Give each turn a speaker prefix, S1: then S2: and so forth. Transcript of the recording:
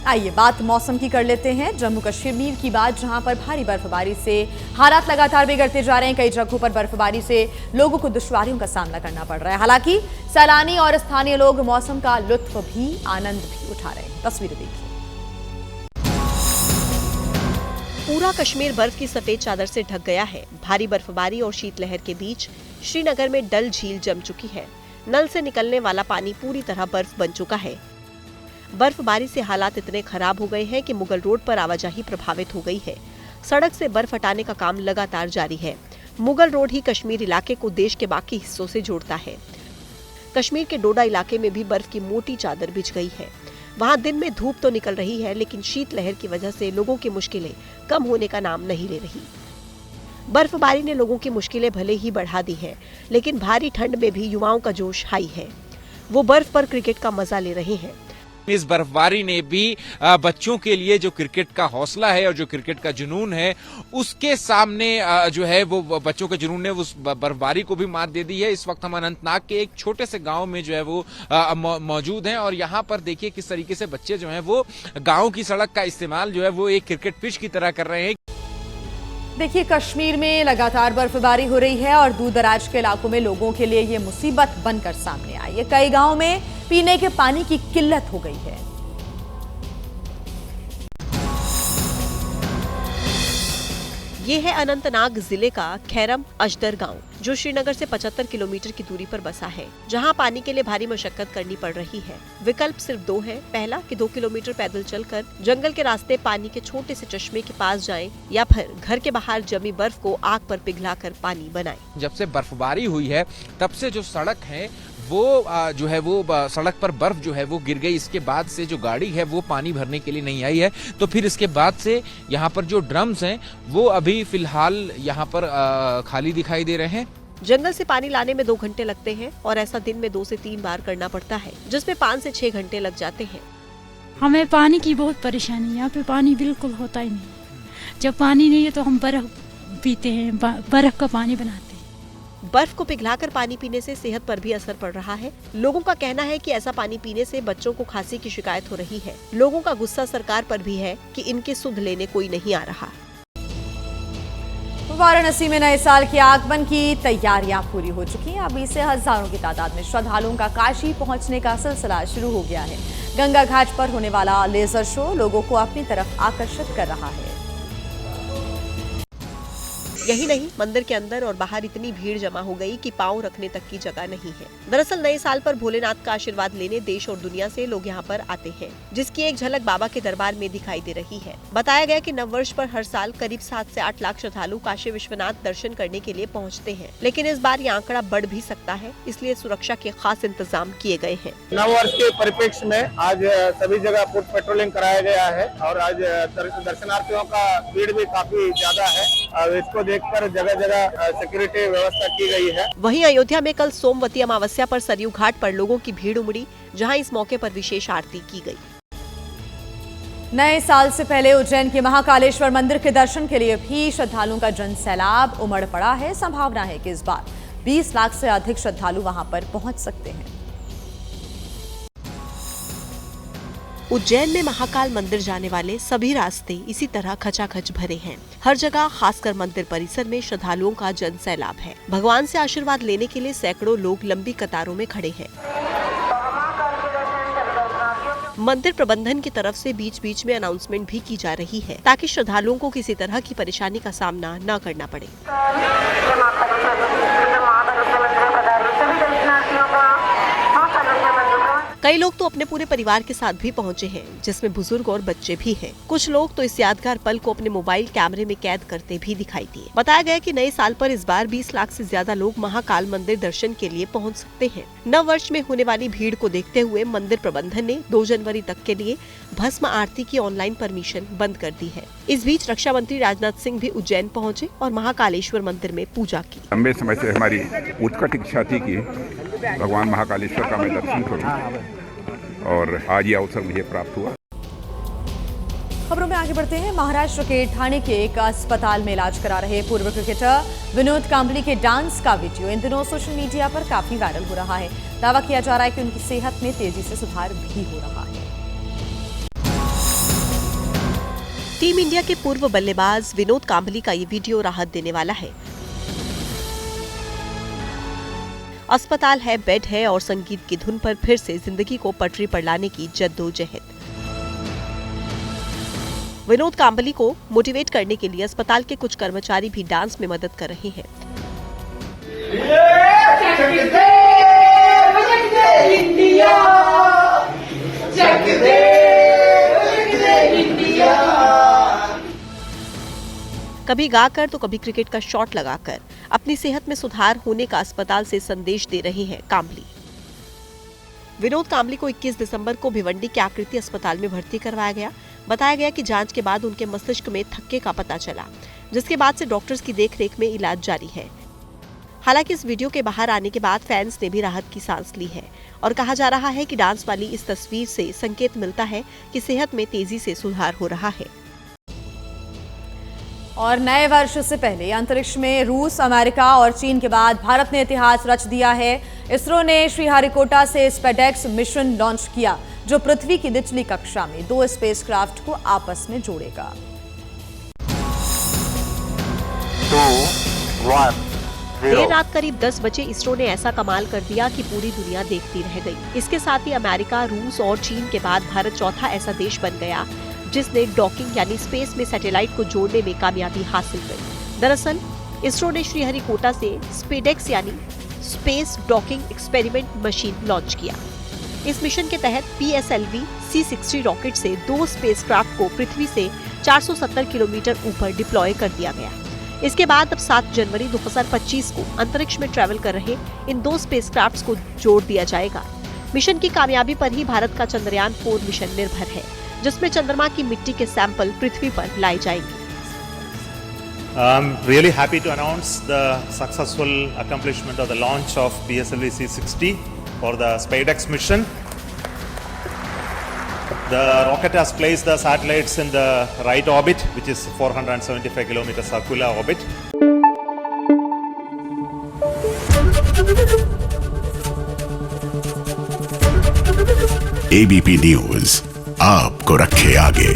S1: आइए बात मौसम की कर लेते हैं। जम्मू कश्मीर की बात, जहां पर भारी बर्फबारी से हालात लगातार बिगड़ते जा रहे हैं। कई जगहों पर बर्फबारी से लोगों को दुश्वारियों का सामना करना पड़ रहा है। हालांकि सैलानी और स्थानीय लोग मौसम का लुत्फ भी, आनंद भी उठा रहे हैं। तस्वीरें देखिए।
S2: पूरा कश्मीर बर्फ की सफेद चादर से ढक गया है। भारी बर्फबारी और शीतलहर के बीच श्रीनगर में डल झील जम चुकी है। नल से निकलने वाला पानी पूरी तरह बर्फ बन चुका है। बर्फबारी से हालात इतने खराब हो गए हैं कि मुगल रोड पर आवाजाही प्रभावित हो गई है। सड़क से बर्फ हटाने का काम लगातार जारी है। मुगल रोड ही कश्मीर इलाके को देश के बाकी हिस्सों से जोड़ता है। कश्मीर के डोडा इलाके में भी बर्फ की मोटी चादर बिछ गई है। वहां दिन में धूप तो निकल रही है, लेकिन शीतलहर की वजह से लोगों की मुश्किलें कम होने का नाम नहीं ले रही। बर्फबारी ने लोगों की मुश्किलें भले ही बढ़ा दी है, लेकिन भारी ठंड में भी युवाओं का जोश हाई है। वो बर्फ पर क्रिकेट का मजा ले रहे हैं।
S3: इस बर्फबारी ने भी बच्चों के लिए जो क्रिकेट का हौसला है और जो क्रिकेट का जुनून है, उसके सामने जो है वो बच्चों के जुनून ने उस बर्फबारी को भी मात दे दी है। इस वक्त हम अनंतनाग के एक छोटे से गांव में जो है वो मौजूद हैं और यहाँ पर देखिए किस तरीके से बच्चे जो हैं वो गांव की सड़क का इस्तेमाल जो है वो एक क्रिकेट पिच की तरह कर रहे हैं।
S1: देखिए, कश्मीर में लगातार बर्फबारी हो रही है और दूर दराज के इलाकों में लोगों के लिए ये मुसीबत बनकर सामने आई है। कई गांवों में पीने के पानी की किल्लत हो गई है।
S2: ये है अनंतनाग जिले का खैरम अजदर गांव, जो श्रीनगर से 75 किलोमीटर की दूरी पर बसा है, जहां पानी के लिए भारी मशक्कत करनी पड़ रही है। विकल्प सिर्फ दो है। पहला कि 2 किलोमीटर पैदल चलकर जंगल के रास्ते पानी के छोटे से चश्मे के पास जाएं, या फिर घर के बाहर जमी बर्फ को आग पर पिघलाकर पानी बनाएं।
S3: जब से बर्फबारी हुई है तब से जो सड़क है वो जो है वो सड़क पर बर्फ जो है वो गिर गई। इसके बाद से जो गाड़ी है वो पानी भरने के लिए नहीं आई है। तो फिर इसके बाद से यहाँ पर जो ड्रम्स हैं वो अभी फिलहाल यहाँ पर खाली दिखाई दे रहे हैं।
S2: जंगल से पानी लाने में 2 घंटे लगते हैं और ऐसा दिन में 2 से 3 बार करना पड़ता है, जिसमें 5 से 6 घंटे लग जाते हैं।
S4: हमें पानी की बहुत परेशानी है। यहाँ पे पानी बिल्कुल होता ही नहीं। जब पानी नहीं है तो हम बर्फ पीते हैं, बर्फ का पानी बनाते हैं।
S2: बर्फ को पिघलाकर पानी पीने से सेहत पर भी असर पड़ रहा है। लोगों का कहना है कि ऐसा पानी पीने से बच्चों को खांसी की शिकायत हो रही है। लोगों का गुस्सा सरकार पर भी है कि इनके सुध लेने कोई नहीं आ रहा।
S1: वाराणसी में नए साल के आगमन की तैयारियां पूरी हो चुकी हैं। अभी से हजारों की तादाद में श्रद्धालुओं का काशी पहुंचने का सिलसिला शुरू हो गया है। गंगा घाट पर होने वाला लेजर शो लोगों को अपनी तरफ आकर्षित कर रहा है।
S2: यही नहीं, मंदिर के अंदर और बाहर इतनी भीड़ जमा हो गई कि पांव रखने तक की जगह नहीं है। दरअसल नए साल पर भोलेनाथ का आशीर्वाद लेने देश और दुनिया से लोग यहाँ पर आते हैं, जिसकी एक झलक बाबा के दरबार में दिखाई दे रही है। बताया गया कि नववर्ष पर हर साल करीब 7 से 8 लाख श्रद्धालु काशी विश्वनाथ दर्शन करने के लिए पहुँचते हैं, लेकिन इस बार ये आंकड़ा बढ़ भी सकता है, इसलिए सुरक्षा के खास इंतजाम किए गए हैं।
S5: नववर्ष के परिप्रेक्ष्य में आज सभी जगह फुट पेट्रोलिंग कराया गया है और आज दर्शनार्थियों का भीड़ भी काफी ज्यादा है। इसको देखकर जगह जगह सिक्योरिटी व्यवस्था की गई है।
S2: वहीं अयोध्या में कल सोमवती अमावस्या पर सरयू घाट पर लोगों की भीड़ उमड़ी, जहां इस मौके पर विशेष आरती की गई।
S1: नए साल से पहले उज्जैन के महाकालेश्वर मंदिर के दर्शन के लिए भी श्रद्धालुओं का जनसैलाब उमड़ पड़ा है। संभावना है कि इस बार 20 लाख से अधिक श्रद्धालु वहां पर पहुंच सकते हैं।
S2: उज्जैन में महाकाल मंदिर जाने वाले सभी रास्ते इसी तरह खचाखच भरे हैं। हर जगह, खासकर मंदिर परिसर में श्रद्धालुओं का जनसैलाब है। भगवान से आशीर्वाद लेने के लिए सैकड़ों लोग लंबी कतारों में खड़े हैं। मंदिर प्रबंधन की तरफ से बीच बीच में अनाउंसमेंट भी की जा रही है, ताकि श्रद्धालुओं को किसी तरह की परेशानी का सामना न करना पड़े। कई लोग तो अपने पूरे परिवार के साथ भी पहुंचे हैं, जिसमें बुजुर्ग और बच्चे भी हैं। कुछ लोग तो इस यादगार पल को अपने मोबाइल कैमरे में कैद करते भी दिखाई दिए। बताया गया कि नए साल पर इस बार 20 लाख से ज्यादा लोग महाकाल मंदिर दर्शन के लिए पहुंच सकते हैं। नव वर्ष में होने वाली भीड़ को देखते हुए मंदिर प्रबंधन ने 2 जनवरी तक के लिए भस्म आरती की ऑनलाइन परमिशन बंद कर दी है। इस बीच रक्षा मंत्री राजनाथ सिंह भी उज्जैन पहुँचे और महाकालेश्वर मंदिर में पूजा की।
S6: लंबे समय से हमारी उत्कट इच्छा थी कि भगवान महाकालेश्वर का मैं दर्शन करूं और आज ये अवसर मुझे प्राप्त हुआ।
S1: खबरों में आगे बढ़ते हैं। महाराष्ट्र के ठाणे के एक अस्पताल में इलाज करा रहे पूर्व क्रिकेटर विनोद कांबली के डांस का वीडियो इन दिनों सोशल मीडिया पर काफी वायरल हो रहा है। दावा किया जा रहा है कि उनकी सेहत में तेजी से सुधार भी हो रहा है।
S2: टीम इंडिया के पूर्व बल्लेबाज विनोद कांबली का ये वीडियो राहत देने वाला है। अस्पताल है, बेड है और संगीत की धुन पर फिर से जिंदगी को पटरी पर लाने की जद्दोजहद। विनोद कांबली को मोटिवेट करने के लिए अस्पताल के कुछ कर्मचारी भी डांस में मदद कर रहे हैं। कभी गाकर तो कभी क्रिकेट का शॉट लगाकर अपनी सेहत में सुधार होने का अस्पताल से संदेश दे रहे हैं कांबली। विनोद कांबली को 21 दिसंबर को भिवंडी के आकृति अस्पताल में भर्ती करवाया गया। बताया गया कि जांच के बाद उनके मस्तिष्क में थक्के का पता चला, जिसके बाद से डॉक्टर्स की देखरेख में इलाज जारी है। हालांकि इस वीडियो के बाहर आने के बाद फैंस ने भी राहत की सांस ली है और कहा जा रहा है कि डांस वाली इस तस्वीर से संकेत मिलता है कि सेहत में तेजी से सुधार हो रहा है।
S1: और नए वर्ष से पहले अंतरिक्ष में रूस, अमेरिका और चीन के बाद भारत ने इतिहास रच दिया है। इसरो ने श्रीहरिकोटा से स्पेडेक्स मिशन लॉन्च किया, जो पृथ्वी की निचली कक्षा में 2 स्पेसक्राफ्ट को आपस में जोड़ेगा।
S7: 2, 1, 0।
S2: देर रात करीब 10 बजे इसरो ने ऐसा कमाल कर दिया कि पूरी दुनिया देखती रह गई। इसके साथ ही अमेरिका, रूस और चीन के बाद भारत चौथा ऐसा देश बन गया जिसने डॉकिंग यानी स्पेस में सैटेलाइट को जोड़ने में कामयाबी हासिल की। दरअसल इसरो ने श्रीहरिकोटा से स्पेडेक्स यानी space docking experiment machine launch किया। इस मिशन के तहत PSLV C-60 रॉकेट से 2 स्पेसक्राफ्ट को पृथ्वी से 470 किलोमीटर ऊपर डिप्लॉय कर दिया गया। इसके बाद अब 7 जनवरी 2025 को अंतरिक्ष में ट्रैवल कर रहे इन 2 स्पेसक्राफ्ट्स को जोड़ दिया जाएगा। मिशन की कामयाबी पर ही भारत का चंद्रयान 4 मिशन निर्भर है, जिसमें चंद्रमा की मिट्टी के सैंपल पृथ्वी पर लाए जाएंगे।
S8: I'm really happy to announce the successful accomplishment of the launch of PSLV C-60 for the SpaceX mission. The rocket has placed the satellites in the right orbit, which is 475 kilometer circular orbit.
S9: ABP news आपको रखे आगे।